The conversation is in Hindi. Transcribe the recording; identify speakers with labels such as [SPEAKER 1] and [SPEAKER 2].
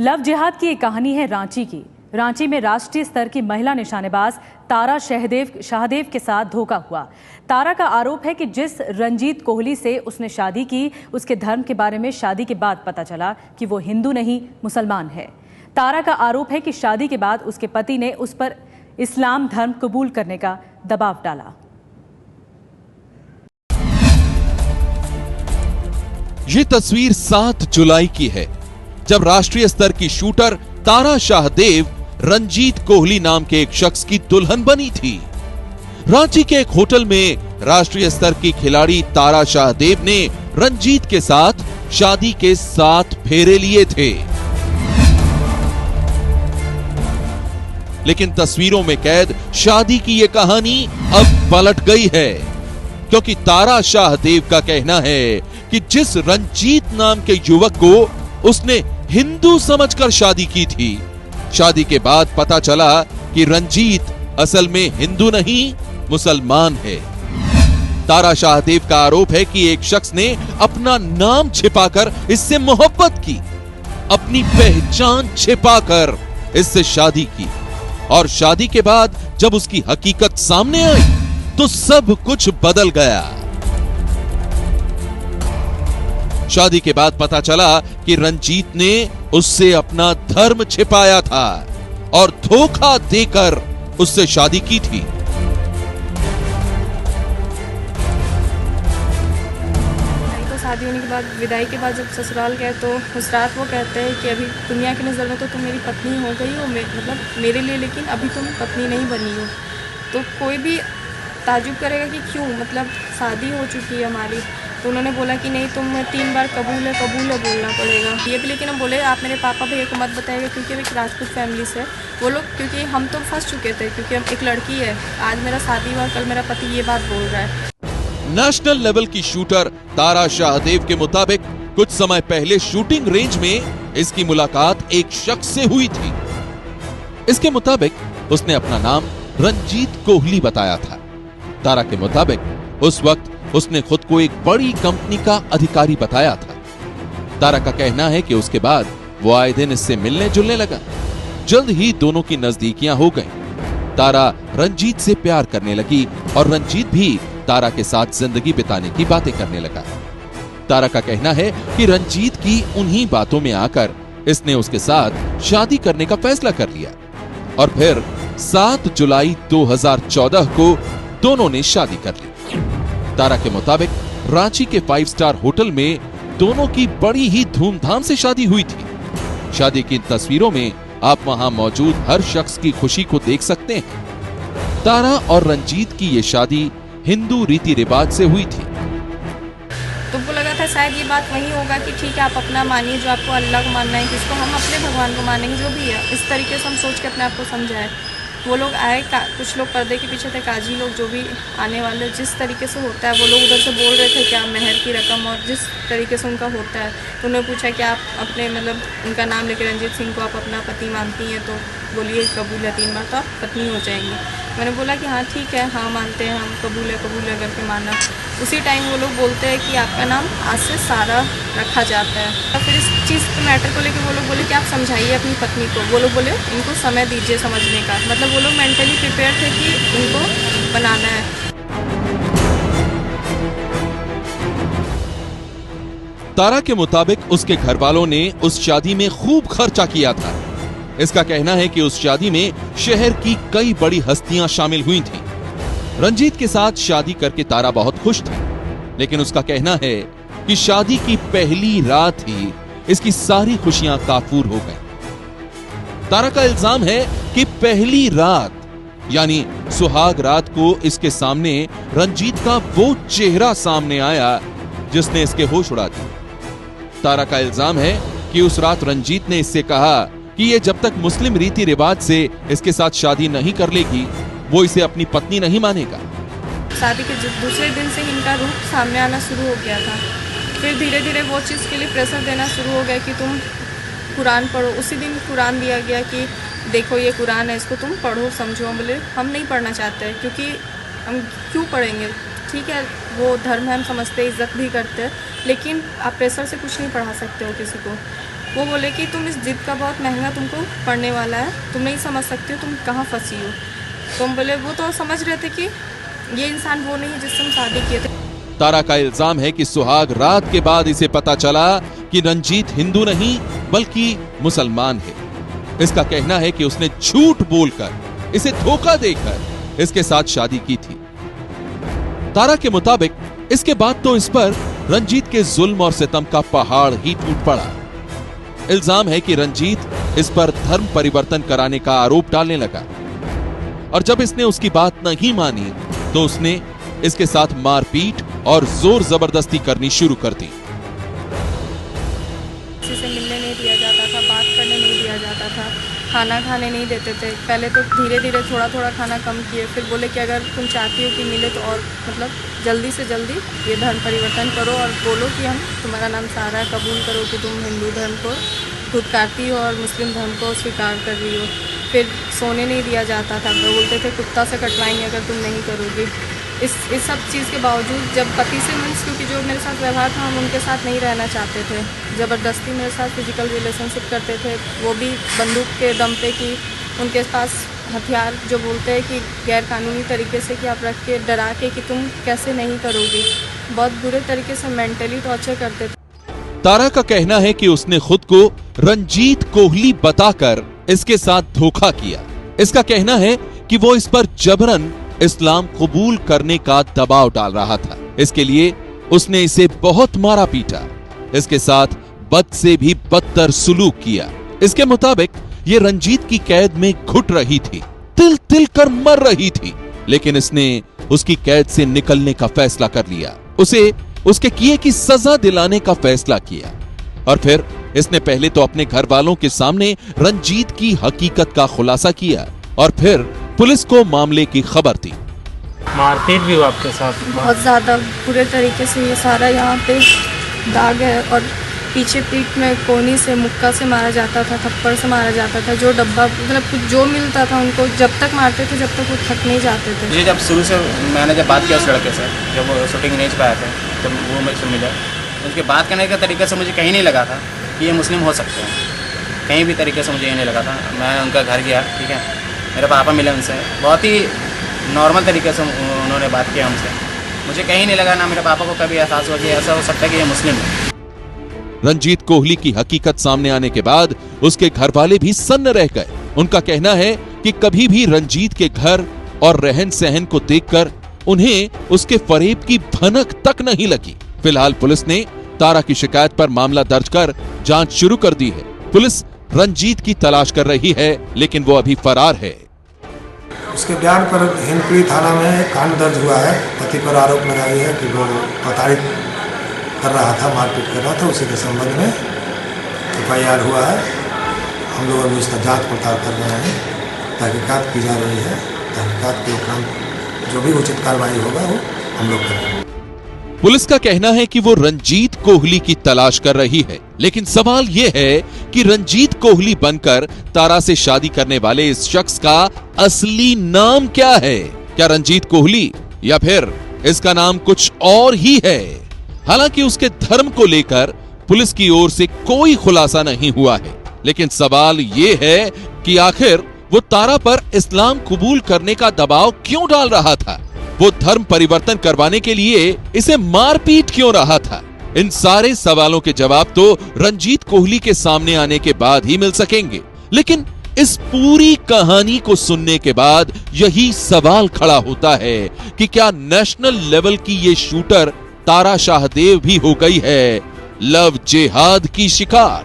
[SPEAKER 1] लव जिहाद की एक कहानी है रांची की। रांची में राष्ट्रीय स्तर की महिला निशानेबाज तारा शाहदेव के साथ धोखा हुआ। तारा का आरोप है कि जिस रंजीत कोहली से उसने शादी की, उसके धर्म के बारे में शादी के बाद पता चला कि वो हिंदू नहीं मुसलमान है। तारा का आरोप है कि शादी के बाद उसके पति ने उस पर इस्लाम धर्म कबूल करने का दबाव डाला।
[SPEAKER 2] ये तस्वीर 7 जुलाई की है, जब राष्ट्रीय स्तर की शूटर तारा शाहदेव रंजीत कोहली नाम के एक शख्स की दुल्हन बनी थी। रांची के एक होटल में राष्ट्रीय स्तर की खिलाड़ी तारा शाहदेव ने रंजीत के साथ शादी के 7 फेरे लिए थे। लेकिन तस्वीरों में कैद शादी की यह कहानी अब पलट गई है, क्योंकि तारा शाहदेव का कहना है कि जिस रंजीत नाम के युवक को उसने हिंदू समझकर शादी की थी, शादी के बाद पता चला कि रंजीत असल में हिंदू नहीं मुसलमान है। तारा शाहदेव का आरोप है कि एक शख्स ने अपना नाम छिपाकर इससे मोहब्बत की, अपनी पहचान छिपाकर इससे शादी की, और शादी के बाद जब उसकी हकीकत सामने आई तो सब कुछ बदल गया। शादी के बाद पता चला कि रंजीत ने उससे अपना धर्म छिपाया था और धोखा देकर उससे शादी की थी।
[SPEAKER 3] तो शादी होने के बाद, विदाई के बाद जब ससुराल गए तो उस रात वो कहते हैं कि अभी दुनिया की नज़र में तो तुम मेरी पत्नी हो गई हो, मतलब मेरे लिए, लेकिन अभी तुम पत्नी नहीं बनी हो। तो कोई भी ताजुब करेगा कि क्यों, मतलब शादी हो चुकी है हमारी। तो उन्होंने बोला कि नहीं, तुम 3 बार कबूल है बोलना पड़ेगा। ये भी लेकिन हम बोले आप मेरे पापा भैया को मत बताइएगा, क्योंकि एक राजपूत फैमिली से वो लोग, क्योंकि हम तो फंस चुके थे, क्योंकि हम एक लड़की है, आज मेरा शादी हुआ, कल मेरा पति ये बात बोल रहा है।
[SPEAKER 2] नेशनल लेवल की शूटर तारा शाहदेव के मुताबिक कुछ समय पहले शूटिंग रेंज में इसकी मुलाकात एक शख्स से हुई थी। इसके मुताबिक उसने अपना नाम रंजीत कोहली बताया था। तारा के मुताबिक उस वक्त उसने खुद को एक बड़ी कंपनी का अधिकारी बताया था। तारा का कहना है कि उसके बाद वो आए दिन इससे मिलने जुलने लगा। जल्द ही दोनों की नजदीकियां हो गईं। तारा रंजीत से प्यार करने लगी और रंजीत भी तारा के साथ जिंदगी बिताने की बातें करने लगा। तारा का कहना है कि रंजीत की उन्हीं बातों में आकर इसने उसके साथ शादी करने का फैसला कर लिया और फिर 7 जुलाई 2014 को दोनों ने शादी कर ली। तारा के मुताबिक रांची के 5 स्टार होटल में दोनों की बड़ी ही धूमधाम से शादी हुई थी। शादी की तस्वीरों में आप वहां मौजूद हर शख्स की खुशी को देख सकते हैं। तारा और रंजीत की ये शादी हिंदू रीति रिवाज से हुई थी।
[SPEAKER 3] तो वो लगा था शायद ये बात वही होगा कि ठीक है, आप अपना मानिए, जो आपको अल्लाह को मानना है, किसको हम अपने भगवान को मानेंगे, जो भी है, इस तरीके से हम सोच के अपने आप को समझाए। वो लोग आए, कुछ लोग पर्दे के पीछे थे, काजी लोग, जो भी आने वाले, जिस तरीके से होता है, वो लोग उधर से बोल रहे थे क्या मेहर की रकम, और जिस तरीके से उनका होता है, तो उन्होंने पूछा कि आप अपने, मतलब उनका नाम लेकर रंजीत सिंह को आप अपना पति मानती हैं, तो बोलिए कबूल है 3 बार तो आप पत्नी हो जाएंगी। मैंने बोला कि हाँ ठीक है, हाँ मानते हैं हम, कबूल है करके माना। उसी टाइम वो लोग बोलते हैं कि आपका नाम आज से सारा रखा जाता है। तो फिर इस चीज़ के मैटर को लेकर वो लोग बोले कि आप समझाइए अपनी पत्नी को। वो लोग बोले इनको समय दीजिए समझने का, मतलब वो लोग मेंटली प्रिपेयर थे कि इनको बनाना है।
[SPEAKER 2] तारा के मुताबिक उसके घर वालों ने उस शादी में खूब खर्चा किया था। इसका कहना है कि उस शादी में शहर की कई बड़ी हस्तियां शामिल हुई थीं। रंजीत के साथ शादी करके तारा बहुत खुश थी, लेकिन उसका कहना है कि शादी की पहली रात ही इसकी सारी खुशियां काफूर हो गईं। तारा का इल्जाम है कि पहली रात यानी सुहाग रात को इसके सामने रंजीत का वो चेहरा सामने आया जिसने इसके होश उड़ा दिए। तारा का इल्जाम है कि उस रात रंजीत ने इससे कहा कि ये जब तक मुस्लिम रीति रिवाज से इसके साथ शादी नहीं कर लेगी, वो इसे अपनी पत्नी नहीं मानेगा।
[SPEAKER 3] शादी के दूसरे दिन से इनका रूप सामने आना शुरू हो गया था। फिर धीरे धीरे वो चीज़ के लिए प्रेशर देना शुरू हो गया कि तुम कुरान पढ़ो। उसी दिन कुरान दिया गया कि देखो ये कुरान है, इसको तुम पढ़ो समझो। हम बोले हम नहीं पढ़ना चाहते, क्योंकि हम क्यों पढ़ेंगे, ठीक है वो धर्म है, हम समझते इज्जत भी करते हैं, लेकिन आप प्रेशर से कुछ नहीं पढ़ा सकते हो किसी को। वो बोले कि तुम इस जिद का बहुत महंगा तुमको पड़ने वाला है, तुम नहीं समझ सकते हो तुम कहाँ फंसी हो। तो हम बोले वो तो समझ रहे थे कि ये इंसान वो नहीं है जिससे हम शादी किए थे।
[SPEAKER 2] तारा का इल्जाम है कि सुहाग रात के बाद इसे पता चला कि रंजीत हिंदू नहीं बल्कि मुसलमान है। इसका कहना है कि उसने झूठ बोलकर, इसे धोखा देकर इसके साथ शादी की थी। तारा के मुताबिक इसके बाद तो इस पर रंजीत के जुल्म और सितम का पहाड़ ही टूट पड़ा। इल्जाम है कि रंजीत इस पर धर्म परिवर्तन कराने का आरोप डालने लगा और जब इसने उसकी बात नहीं मानी तो उसने इसके साथ मारपीट और जोर जबरदस्ती करनी शुरू कर दी।
[SPEAKER 3] किसी से मिलने नहीं दिया जाता था, बात करने नहीं दिया जाता था, खाना खाने नहीं देते थे। पहले तो धीरे धीरे थोड़ा थोड़ा खाना कम किए, फिर बोले कि अगर तुम चाहती हो कि मिले तो और मतलब जल्दी से जल्दी ये धर्म परिवर्तन करो और बोलो कि हम तुम्हारा नाम सारा है, कबूल करो कि तुम हिंदू धर्म को धुतकारती हो और मुस्लिम धर्म को स्वीकार कर रही हो। फिर सोने नहीं दिया जाता था, वो बोलते थे कुत्ता से कटवाएंगे अगर तुम नहीं करोगी। इस सब चीज़ के बावजूद जब पति से मीन्स क्योंकि जो मेरे साथ व्यवहार था हम उनके साथ नहीं रहना चाहते थे, ज़बरदस्ती मेरे साथ फिजिकल रिलेशनशिप करते थे, वो भी बंदूक के दम पे कि उनके पास हथियार जो बोलते हैं कि गैर कानूनी तरीके से कि आप रख के डरा के कि तुम कैसे नहीं करोगी, बहुत बुरे तरीके से मेंटली टॉर्चर करते थे।
[SPEAKER 2] तारा का कहना है कि उसने खुद को रंजीत कोहली बताकर इसके साथ धोखा किया। इसका कहना है कि वो इस पर जबरन इस्लाम कबूल करने का दबाव डाल रहा था। इसके लिए उसने इसे बहुत मारा पीटा, इसके साथ बद से भी बदतर सुलूक किया। इसके मुताबिक ये रंजीत की कैद में घुट रही थी, तिल तिल कर मर रही थी, लेकिन इसने उसकी कैद से निकलने का फैसला कर लिया। उसे उसके किए की सजा दिलाने का फैसला किया और फिर इसने पहले तो अपने घर वालों के सामने रंजीत की हकीकत का खुलासा किया और फिर पुलिस को मामले की खबर दी।
[SPEAKER 4] मारपीट भी हुआ आपके साथ?
[SPEAKER 3] बहुत ज़्यादा बुरे तरीके से, ये सारा यहाँ पे दाग है और पीछे पीठ में कोनी से मुक्का से मारा जाता था, थप्पड़ से मारा जाता था। जो डब्बा मतलब कुछ जो मिलता था उनको जब तक मारते थे जब तक वो थक नहीं जाते थे।
[SPEAKER 5] ये जब शुरू से मैंने जब बात किया उस लड़के से, जब वो शूटिंग रेंज पे आए थे, जब वो मेरे से मिला, उसके बात करने के तरीके से मुझे कहीं नहीं लगा था कि ये मुस्लिम हो सकते हैं, कहीं भी तरीके से मुझे ये नहीं लगा था। मैं उनका घर गया, ठीक है, मेरे पापा मिले उनसे, बहुत ही नॉर्मल तरीके से उन्होंने बात किया हमसे। मुझे कहीं नहीं लगा, ना मेरे पापा को कभी एहसास हुआ कि ऐसा हो सकता है कि ये मुस्लिम है।
[SPEAKER 2] रंजीत कोहली की हकीकत सामने आने के बाद उसके घर वाले भी सन्न रह गए। उनका कहना है कि कभी भी रंजीत के घर और रहन सहन को देखकर उन्हें उसके फरेब की भनक तक नहीं लगी। फिलहाल पुलिस ने तारा की शिकायत पर मामला दर्ज कर जांच शुरू कर दी है। पुलिस रंजीत की तलाश कर रही है, लेकिन वो अभी फरार है।
[SPEAKER 6] उसके बयान पर हिंदपीढ़ी थाना में कांड दर्ज हुआ है। पति पर आरोप लगा है कि वो प्रताड़ित कर रहा था, मारपीट कर रहा था। उसी के संबंध में FIR हुआ है। हम लोग अभी उसका जांच पड़ताल कर रहे हैं, तहकीकात की जा रही है। तहकीकात के उपरांत जो भी उचित कार्रवाई होगा वो हम लोग करेंगे।
[SPEAKER 2] पुलिस का कहना है कि वो रंजीत कोहली की तलाश कर रही है, लेकिन सवाल यह है कि रंजीत कोहली बनकर तारा से शादी करने वाले इस शख्स का असली नाम क्या है? क्या रंजीत कोहली या फिर इसका नाम कुछ और ही है? हालांकि उसके धर्म को लेकर पुलिस की ओर से कोई खुलासा नहीं हुआ है, लेकिन सवाल यह है कि आखिर वो तारा पर इस्लाम कबूल करने का दबाव क्यों डाल रहा था? वो धर्म परिवर्तन करवाने के लिए इसे मारपीट क्यों रहा था? इन सारे सवालों के जवाब तो रंजीत कोहली के सामने आने के बाद ही मिल सकेंगे। लेकिन इस पूरी कहानी को सुनने के बाद यही सवाल खड़ा होता है कि क्या नेशनल लेवल की ये शूटर तारा शाहदेव भी हो गई है लव जिहाद की शिकार?